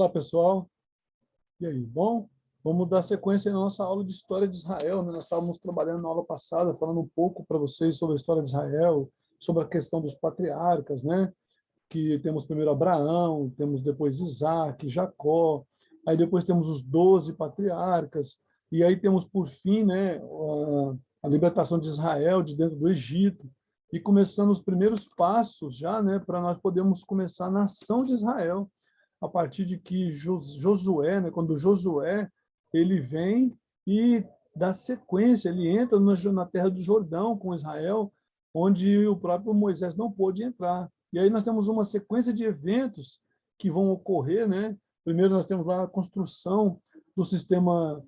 Olá, pessoal. E aí, bom? Vamos dar sequência na nossa aula de História de Israel, né? Nós estávamos trabalhando na aula passada, falando um pouco para vocês sobre a história de Israel, sobre a questão dos patriarcas, né? Que temos primeiro Abraão, temos depois Isaac, Jacó, aí depois temos os 12 patriarcas, e aí temos, por fim, né, a libertação de Israel de dentro do Egito, e começando os primeiros passos já, né, para nós podermos começar a nação de Israel, a partir de que Josué, né, quando Josué ele vem e dá sequência, ele entra na terra do Jordão com Israel, onde o próprio Moisés não pôde entrar. E aí nós temos uma sequência de eventos que vão ocorrer, né? Primeiro nós temos lá a construção do sistema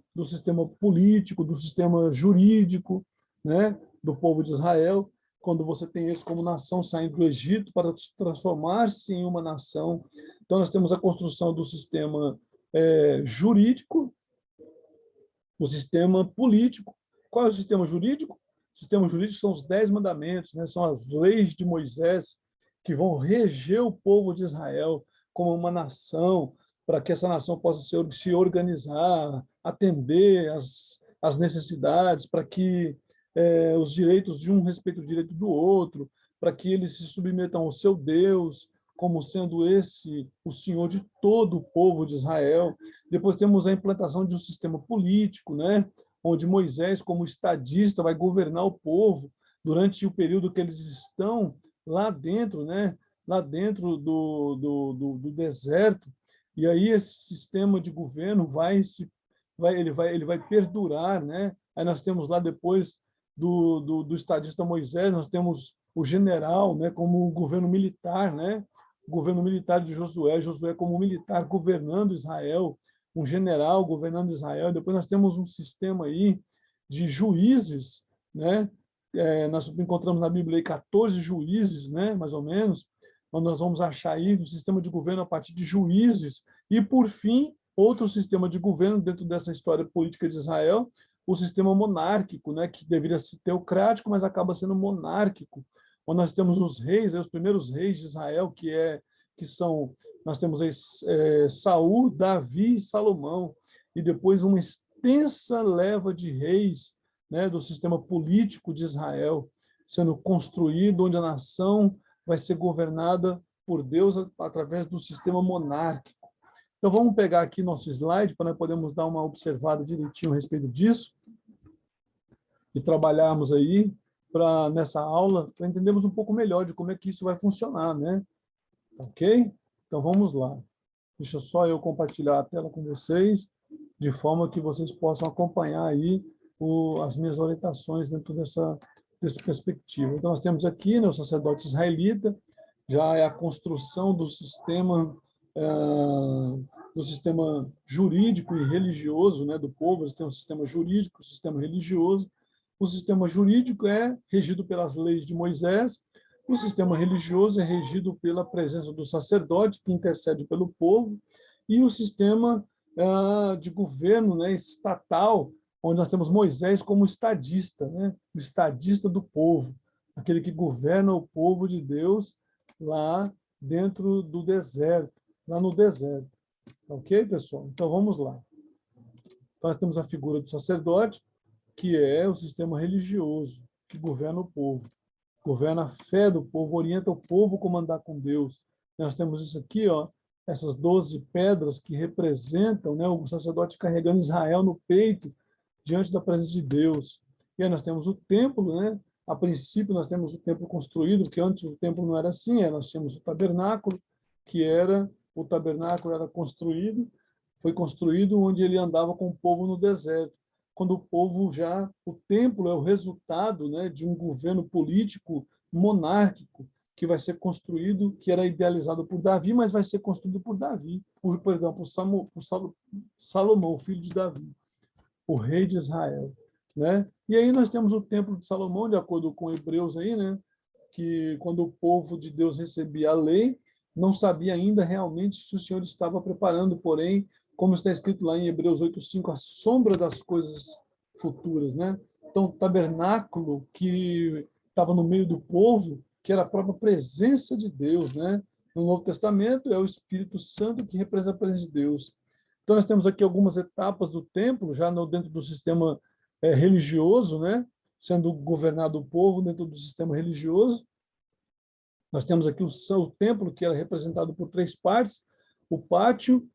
político, do sistema jurídico, né, do povo de Israel, quando você tem eles como nação saindo do Egito para transformar-se em uma nação. Então nós temos a construção do sistema jurídico, o sistema político. Qual é o sistema jurídico? O sistema jurídico são os 10 mandamentos, né? São as leis de Moisés que vão reger o povo de Israel como uma nação, para que essa nação possa se organizar, atender as necessidades, para que os direitos de um respeitem o direito do outro, para que eles se submetam ao seu Deus, como sendo esse o Senhor de todo o povo de Israel. Depois temos a implantação de um sistema político, né? Onde Moisés, como estadista, vai governar o povo durante o período que eles estão lá dentro, né? Lá dentro do deserto. E aí esse sistema de governo ele vai perdurar, né? Aí nós temos lá depois do estadista Moisés, nós temos o general, né? Como o governo militar, né? O governo militar de Josué como militar governando Israel, um general governando Israel. Depois nós temos um sistema aí de juízes, né? Nós encontramos na Bíblia aí 14 juízes, né? Mais ou menos, onde nós vamos achar aí um sistema de governo a partir de juízes. E, por fim, outro sistema de governo dentro dessa história política de Israel, o sistema monárquico, né? Que deveria ser teocrático, mas acaba sendo monárquico, onde nós temos os reis, os primeiros reis de Israel, nós temos aí Saul, Davi e Salomão, e depois uma extensa leva de reis, né, do sistema político de Israel, sendo construído, onde a nação vai ser governada por Deus através do sistema monárquico. Então, vamos pegar aqui nosso slide, para nós podermos dar uma observada direitinho a respeito disso, e trabalharmos aí, nessa aula, para entendermos um pouco melhor de como é que isso vai funcionar, né? Ok? Então, vamos lá. Deixa só eu compartilhar a tela com vocês, de forma que vocês possam acompanhar aí as minhas orientações dentro dessa perspectiva. Então, nós temos aqui, né, o sacerdote israelita, já é a construção do sistema jurídico e religioso, né, do povo. Eles têm um sistema jurídico, um sistema religioso. O sistema jurídico é regido pelas leis de Moisés. O sistema religioso é regido pela presença do sacerdote, que intercede pelo povo, e o sistema de governo, né, estatal, onde nós temos Moisés como estadista, né, o estadista do povo, aquele que governa o povo de Deus lá dentro do deserto, lá no deserto. Ok, pessoal? Então, vamos lá. Então, nós temos a figura do sacerdote, que é o sistema religioso, que governa o povo. Governa a fé do povo, orienta o povo como andar com Deus. Nós temos isso aqui, ó, essas 12 pedras que representam, né, o sacerdote carregando Israel no peito, diante da presença de Deus. E aí nós temos o templo, né? A princípio nós temos o templo construído, porque antes o templo não era assim, nós tínhamos o tabernáculo, o tabernáculo era construído, foi construído onde ele andava com o povo no deserto. Quando o templo é o resultado, né, de um governo político monárquico que vai ser construído, que era idealizado por Davi, mas vai ser construído por Salomão, filho de Davi, o rei de Israel, né? E aí nós temos o templo de Salomão, de acordo com Hebreus aí, né, que quando o povo de Deus recebia a lei, não sabia ainda realmente se o Senhor estava preparando, porém, como está escrito lá em Hebreus 8:5, a sombra das coisas futuras, né? Então, o tabernáculo que estava no meio do povo, que era a própria presença de Deus, né? No Novo Testamento é o Espírito Santo que representa a presença de Deus. Então nós temos aqui algumas etapas do templo, já dentro do sistema religioso, né? Sendo governado o povo dentro do sistema religioso. Nós temos aqui o templo, que era representado por 3 partes: o pátio,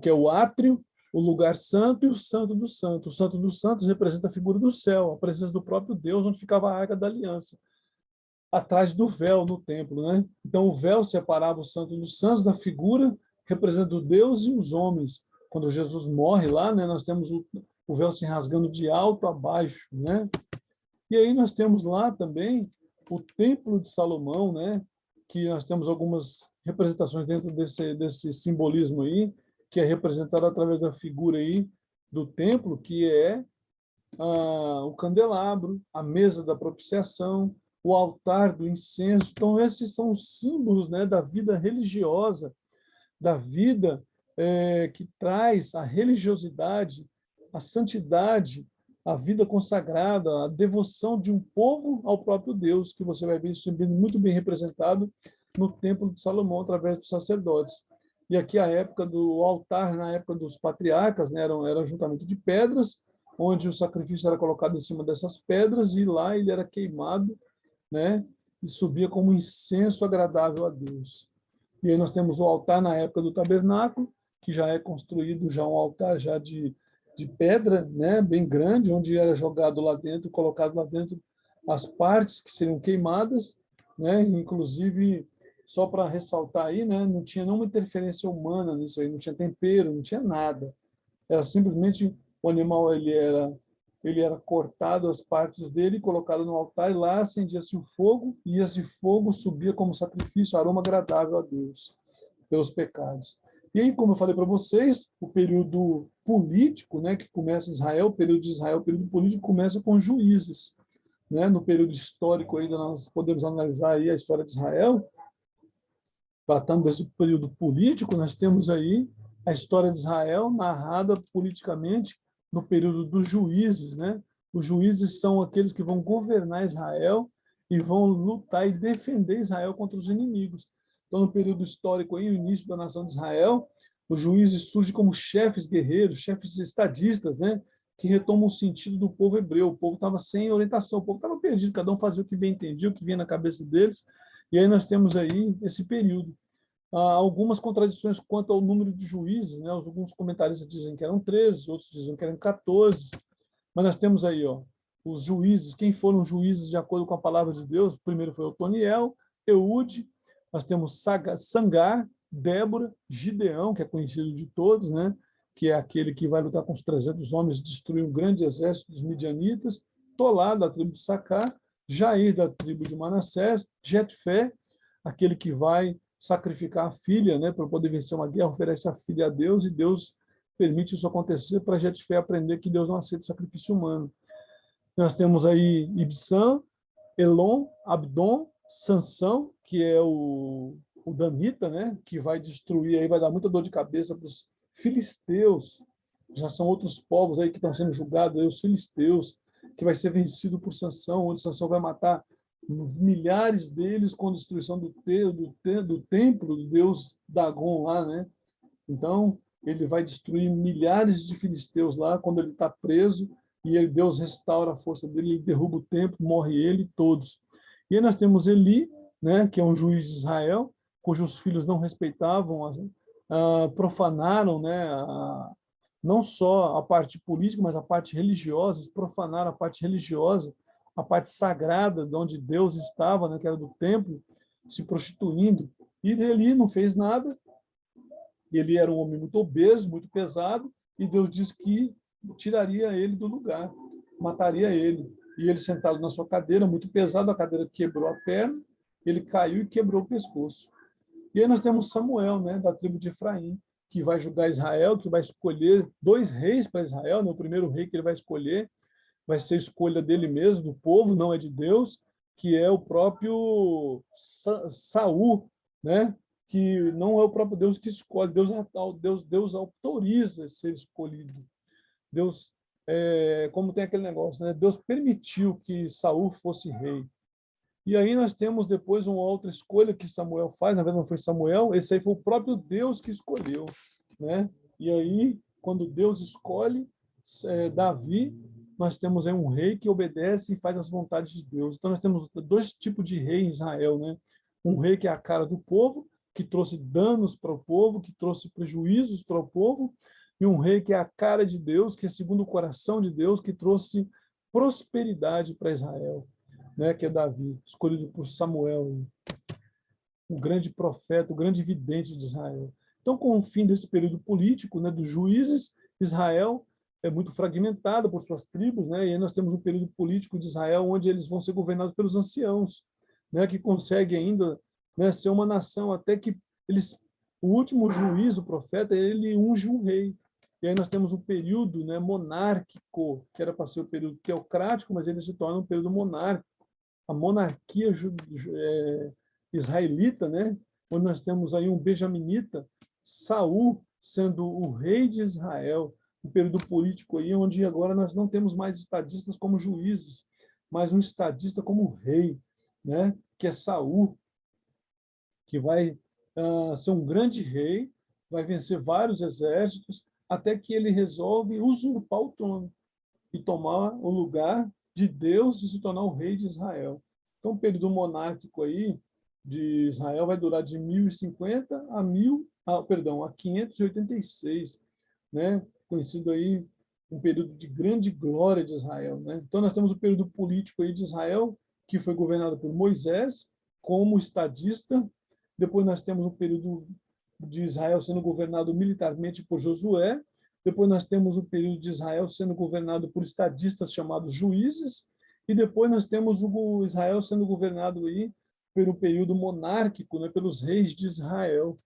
que é o átrio, o lugar santo e o santo dos santos. O santo dos santos representa a figura do céu, a presença do próprio Deus, onde ficava a Arca da Aliança, atrás do véu no templo, né? Então o véu separava o santo dos santos da figura representando Deus e os homens. Quando Jesus morre lá, né, nós temos o véu se rasgando de alto a baixo, né? E aí nós temos lá também o Templo de Salomão, né? Que nós temos algumas representações dentro desse simbolismo aí, que é representado através da figura aí do templo, que é o candelabro, a mesa da propiciação, o altar do incenso. Então, esses são os símbolos, né, da vida religiosa, da vida que traz a religiosidade, a santidade, a vida consagrada, a devoção de um povo ao próprio Deus, que você vai ver isso sendo muito bem representado no Templo de Salomão, através dos sacerdotes. E aqui a época do altar, na época dos patriarcas, né, era juntamento de pedras, onde o sacrifício era colocado em cima dessas pedras, e lá ele era queimado, né, e subia como incenso agradável a Deus. E aí nós temos o altar na época do tabernáculo, que já é construído já um altar já de pedra, né, bem grande, onde era jogado lá dentro, colocado lá dentro as partes que seriam queimadas, né, inclusive, só para ressaltar aí, né, não tinha nenhuma interferência humana nisso aí, não tinha tempero, não tinha nada. Era simplesmente o animal, ele era cortado as partes dele, colocado no altar, e lá acendia-se o fogo, e esse fogo subia como sacrifício, aroma agradável a Deus, pelos pecados. E aí, como eu falei para vocês, o período político, né, que começa em Israel, o período de Israel, o período político começa com juízes. Né? No período histórico, ainda nós podemos analisar aí a história de Israel, tratando desse período político, nós temos aí a história de Israel narrada politicamente no período dos juízes, né? Os juízes são aqueles que vão governar Israel e vão lutar e defender Israel contra os inimigos. Então, no período histórico aí, o início da nação de Israel, os juízes surgem como chefes guerreiros, chefes estadistas, né? Que retomam o sentido do povo hebreu. O povo estava sem orientação, o povo estava perdido, cada um fazia o que bem entendia, o que vinha na cabeça deles. E aí nós temos aí esse período. Algumas contradições quanto ao número de juízes, né? Alguns comentaristas dizem que eram 13, outros dizem que eram 14, mas nós temos aí, ó, os juízes, quem foram juízes de acordo com a palavra de Deus. O primeiro foi Otoniel, Eude, nós temos Sangar, Débora, Gideão, que é conhecido de todos, né? Que é aquele que vai lutar com os 300 homens, destruir um grande exército dos midianitas, Tolá, da tribo de Sacar, Jair, da tribo de Manassés, Jetfé, aquele que vai sacrificar a filha, né, para poder vencer uma guerra, oferece a filha a Deus, e Deus permite isso acontecer para a Jetfé aprender que Deus não aceita sacrifício humano. Nós temos aí Ibsã, Elon, Abdon, Sansão, que é o danita, né, que vai destruir, aí vai dar muita dor de cabeça para os filisteus. Já são outros povos aí que estão sendo julgados, aí, os filisteus, que vai ser vencido por Sansão, onde Sansão vai matar milhares deles com a destruição do templo do deus Dagon lá, né? Então, ele vai destruir milhares de filisteus lá quando ele está preso, e Deus restaura a força dele, ele derruba o templo, morre ele, todos. E aí nós temos Eli, né, que é um juiz de Israel, cujos filhos não respeitavam, profanaram, né, não só a parte política, mas a parte religiosa, profanaram a parte religiosa, a parte sagrada, de onde Deus estava, né, que era do templo, se prostituindo. E Eli não fez nada. Ele era um homem muito obeso, muito pesado, e Deus disse que tiraria ele do lugar, mataria ele. E ele sentado na sua cadeira, muito pesado, a cadeira quebrou a perna, ele caiu e quebrou o pescoço. E aí nós temos Samuel, né, da tribo de Efraim, que vai julgar Israel, que vai escolher 2 reis para Israel, né? O primeiro rei que ele vai escolher vai ser escolha dele mesmo, do povo, não é de Deus, que é o próprio Saul, né? Que não é o próprio Deus que escolhe, Deus autoriza ser escolhido. Deus, como tem aquele negócio, né? Deus permitiu que Saul fosse rei. E aí nós temos depois uma outra escolha que Samuel faz, na verdade não foi Samuel, esse aí foi o próprio Deus que escolheu, né? E aí, quando Deus escolhe Davi, nós temos aí um rei que obedece e faz as vontades de Deus. Então nós temos dois tipos de rei em Israel, né? Um rei que é a cara do povo, que trouxe danos para o povo, que trouxe prejuízos para o povo, e um rei que é a cara de Deus, que é segundo o coração de Deus, que trouxe prosperidade para Israel, né, que é Davi, escolhido por Samuel, o grande profeta, o grande vidente de Israel. Então, com o fim desse período político, né, dos juízes, Israel é muito fragmentada por suas tribos, né, e aí nós temos um período político de Israel onde eles vão ser governados pelos anciãos, né, que conseguem ainda, né, ser uma nação até que eles, o último juiz, o profeta, ele unge um rei. E aí nós temos um período, né, monárquico, que era para ser o período teocrático, mas ele se torna um período monárquico. A monarquia israelita, né, onde nós temos aí um benjaminita, Saul sendo o rei de Israel, um período político aí onde agora nós não temos mais estadistas como juízes, mas um estadista como rei, né, que é Saul, que vai ser um grande rei, vai vencer vários exércitos, até que ele resolve usurpar o trono e tomar o lugar de Deus e se tornar o rei de Israel. Então, o período monárquico aí de Israel vai durar de 1050 a 586, né? Conhecido aí um período de grande glória de Israel, né? Então, nós temos o período político aí de Israel, que foi governado por Moisés como estadista. Depois nós temos o período de Israel sendo governado militarmente por Josué. Depois nós temos o período de Israel sendo governado por estadistas chamados juízes. E depois nós temos o Israel sendo governado aí pelo período monárquico, né, pelos reis de Israel,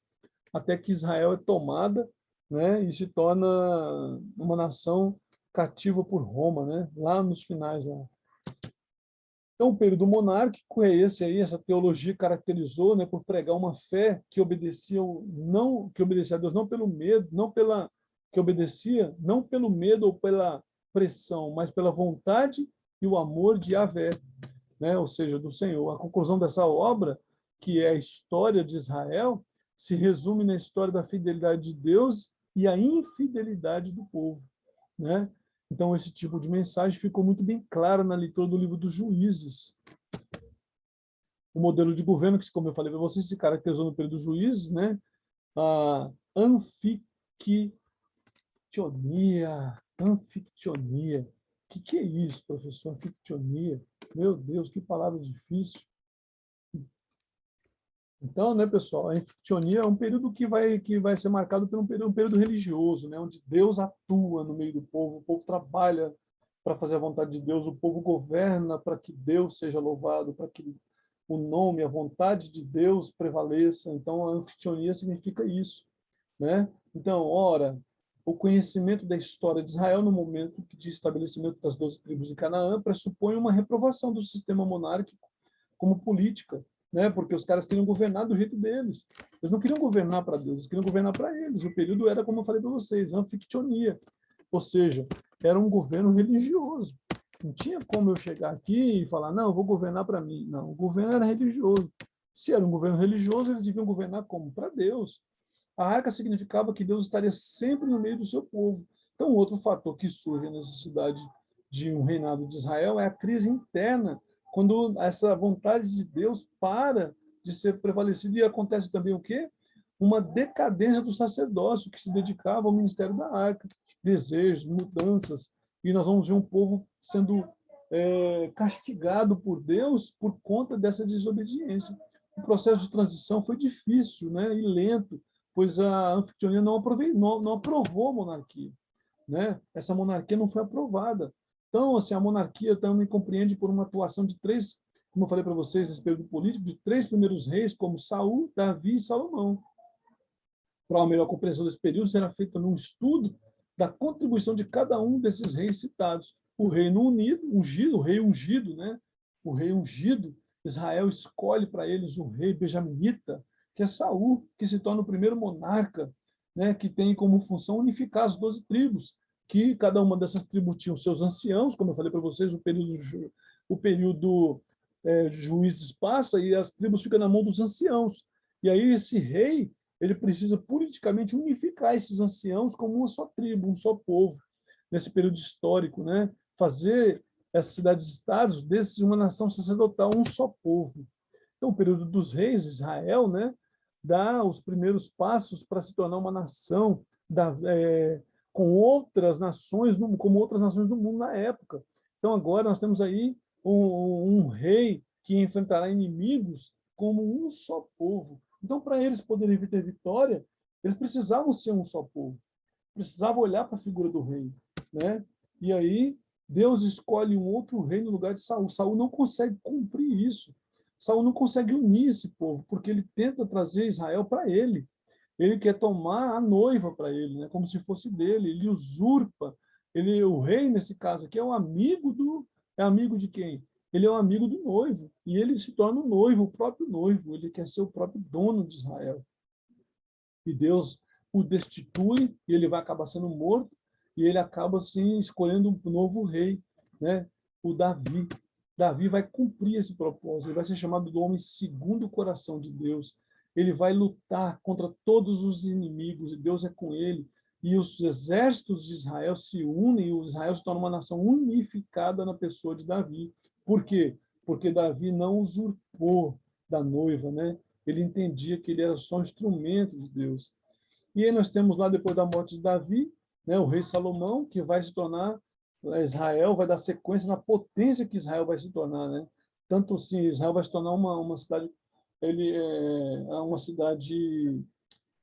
até que Israel é tomada, né, e se torna uma nação cativa por Roma, né, lá nos finais lá. Então, o período monárquico é esse aí, essa teologia caracterizou, né, por pregar uma fé que obedecia não que obedecia a Deus não pelo medo, não pela que obedecia não pelo medo ou pela pressão, mas pela vontade e o amor de Yahvé, né, ou seja, do Senhor. A conclusão dessa obra, que é a história de Israel, se resume na história da fidelidade de Deus e a infidelidade do povo, né? Então, esse tipo de mensagem ficou muito bem claro na leitura do livro dos Juízes. O modelo de governo, que, como eu falei para vocês, se caracterizou no período dos Juízes, né? A anfictionia. O que é isso, professor? Anfictionia. Meu Deus, que palavra difícil. Então, né, pessoal, a anfictionia é um período que vai ser marcado por um período religioso, né, onde Deus atua no meio do povo, o povo trabalha para fazer a vontade de Deus, o povo governa para que Deus seja louvado, para que o nome, a vontade de Deus prevaleça. Então, a anfictionia significa isso, né? Então, ora, o conhecimento da história de Israel no momento de estabelecimento das 12 tribos de Canaã pressupõe uma reprovação do sistema monárquico como política, né? Porque os caras queriam governar do jeito deles. Eles não queriam governar para Deus, eles queriam governar para eles. O período era, como eu falei para vocês, anfictionia, ou seja, era um governo religioso. Não tinha como eu chegar aqui e falar, não, eu vou governar para mim. Não, o governo era religioso. Se era um governo religioso, eles deviam governar como? Para Deus. A arca significava que Deus estaria sempre no meio do seu povo. Então, outro fator que surge a necessidade de um reinado de Israel é a crise interna, quando essa vontade de Deus para de ser prevalecida, e acontece também o quê? Uma decadência do sacerdócio que se dedicava ao ministério da arca, desejos, mudanças, e nós vamos ver um povo sendo castigado por Deus por conta dessa desobediência. O processo de transição foi difícil, né, e lento, pois a anfictionia não aprovou a monarquia, né? Essa monarquia não foi aprovada. Então, assim, a monarquia também compreende por uma atuação de três, como eu falei para vocês, nesse período político, de três primeiros reis, como Saul, Davi e Salomão. Para uma melhor compreensão desse período, será feito um estudo da contribuição de cada um desses reis citados. O reino unido, ungido, o rei ungido, né? O rei ungido, Israel escolhe para eles o rei benjaminita, que é Saul, que se torna o primeiro monarca, né? Que tem como função unificar as 12 tribos, que cada uma dessas tribos tinha os seus anciãos, como eu falei para vocês, o período juízes passa e as tribos ficam na mão dos anciãos. E aí esse rei, ele precisa politicamente unificar esses anciãos como uma só tribo, um só povo, nesse período histórico, né? Fazer essas cidades-estados desses uma nação sacerdotal, um só povo. Então, o período dos reis, Israel, né, dá os primeiros passos para se tornar uma nação com outras nações, como outras nações do mundo na época. Então, agora nós temos aí um rei que enfrentará inimigos como um só povo. Então, para eles poderem ter vitória, eles precisavam ser um só povo. Precisavam olhar para a figura do rei, né? E aí Deus escolhe um outro rei no lugar de Saul. Saul não consegue cumprir isso. Saul não consegue unir esse povo, porque ele tenta trazer Israel para ele. Ele quer tomar a noiva para ele, né? Como se fosse dele. Ele usurpa. O rei, nesse caso aqui, é amigo de quem? Ele é um amigo do noivo. E ele se torna o noivo, o próprio noivo. Ele quer ser o próprio dono de Israel. E Deus o destitui, e ele vai acabar sendo morto, e ele acaba, assim, escolhendo um novo rei, né? O Davi. Davi vai cumprir esse propósito, ele vai ser chamado do homem segundo o coração de Deus. Ele vai lutar contra todos os inimigos, e Deus é com ele. E os exércitos de Israel se unem, e Israel se torna uma nação unificada na pessoa de Davi. Por quê? Porque Davi não usurpou da noiva, né? Ele entendia que ele era só um instrumento de Deus. E aí nós temos lá, depois da morte de Davi, né, o rei Salomão, que vai se tornar, Israel vai dar sequência na potência que Israel vai se tornar, né? Tanto assim, Israel vai se tornar uma cidade,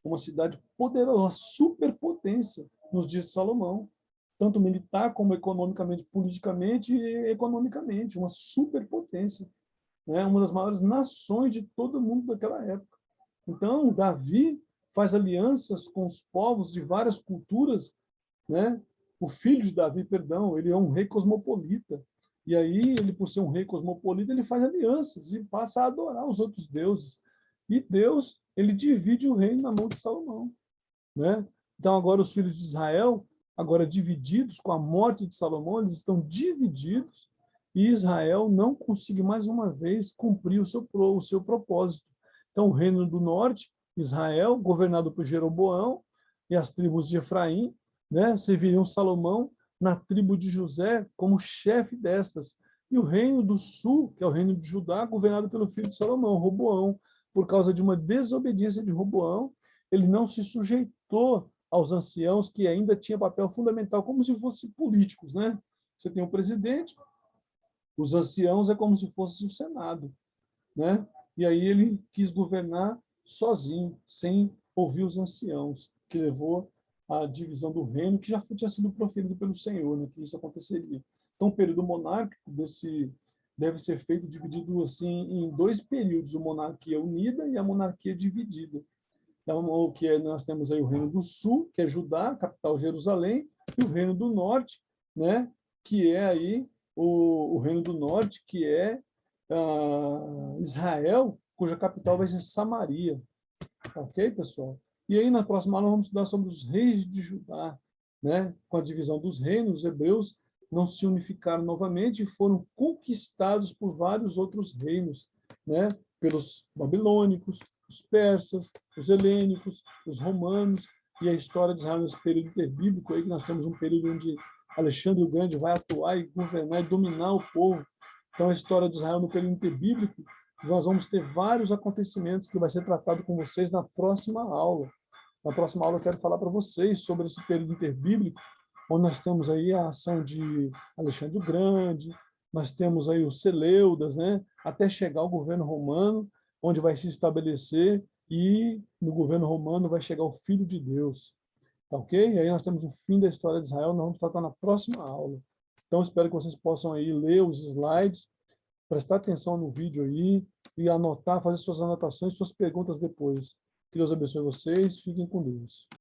uma cidade poderosa, uma superpotência nos dias de Salomão, tanto militar como economicamente, politicamente e economicamente, uma superpotência, né? Uma das maiores nações de todo mundo daquela época. Então, Davi faz alianças com os povos de várias culturas, né? O filho de Davi, perdão, ele é um rei cosmopolita. E aí, ele, por ser um rei cosmopolita, ele faz alianças e passa a adorar os outros deuses. E Deus, ele divide o reino na mão de Salomão, né? Então, agora os filhos de Israel, agora divididos com a morte de Salomão, eles estão divididos e Israel não consegue mais uma vez cumprir o seu propósito. Então, o reino do norte, Israel, governado por Jeroboão e as tribos de Efraim, né, serviriam Salomão na tribo de José como chefe destas. E o reino do sul, que é o reino de Judá, governado pelo filho de Salomão, Roboão. Por causa de uma desobediência de Roboão, ele não se sujeitou aos anciãos, que ainda tinha papel fundamental, como se fossem políticos, né? Você tem o presidente, os anciãos é como se fosse o Senado, né? E aí ele quis governar sozinho, sem ouvir os anciãos, que levou à divisão do reino, que já tinha sido proferido pelo Senhor, né? Que isso aconteceria. Então, o período monárquico deve ser feito dividido assim em dois períodos: a monarquia unida e a monarquia dividida. Então, nós temos aí o reino do sul, que é Judá, capital Jerusalém, e o reino do norte, né? Que é aí o reino do norte, que é Israel, cuja capital vai ser Samaria. Ok, pessoal? E aí, na próxima aula, vamos estudar sobre os reis de Judá, né? Com a divisão dos reinos, os hebreus não se unificaram novamente e foram conquistados por vários outros reinos, né? Pelos babilônicos, os persas, os helênicos, os romanos, e a história de Israel nesse período interbíblico aí, que nós temos um período onde Alexandre o Grande vai atuar e governar e dominar o povo. Então, a história de Israel no período interbíblico, nós vamos ter vários acontecimentos que vai ser tratado com vocês na próxima aula. Na próxima aula eu quero falar para vocês sobre esse período interbíblico, onde nós temos aí a ação de Alexandre o Grande, nós temos aí os Seleudas, né, até chegar ao governo romano, onde vai se estabelecer, e no governo romano vai chegar o Filho de Deus. Tá ok? E aí nós temos o fim da história de Israel, nós vamos tratar na próxima aula. Então, espero que vocês possam aí ler os slides, prestar atenção no vídeo aí e anotar, fazer suas anotações, suas perguntas depois. Que Deus abençoe vocês. Fiquem com Deus.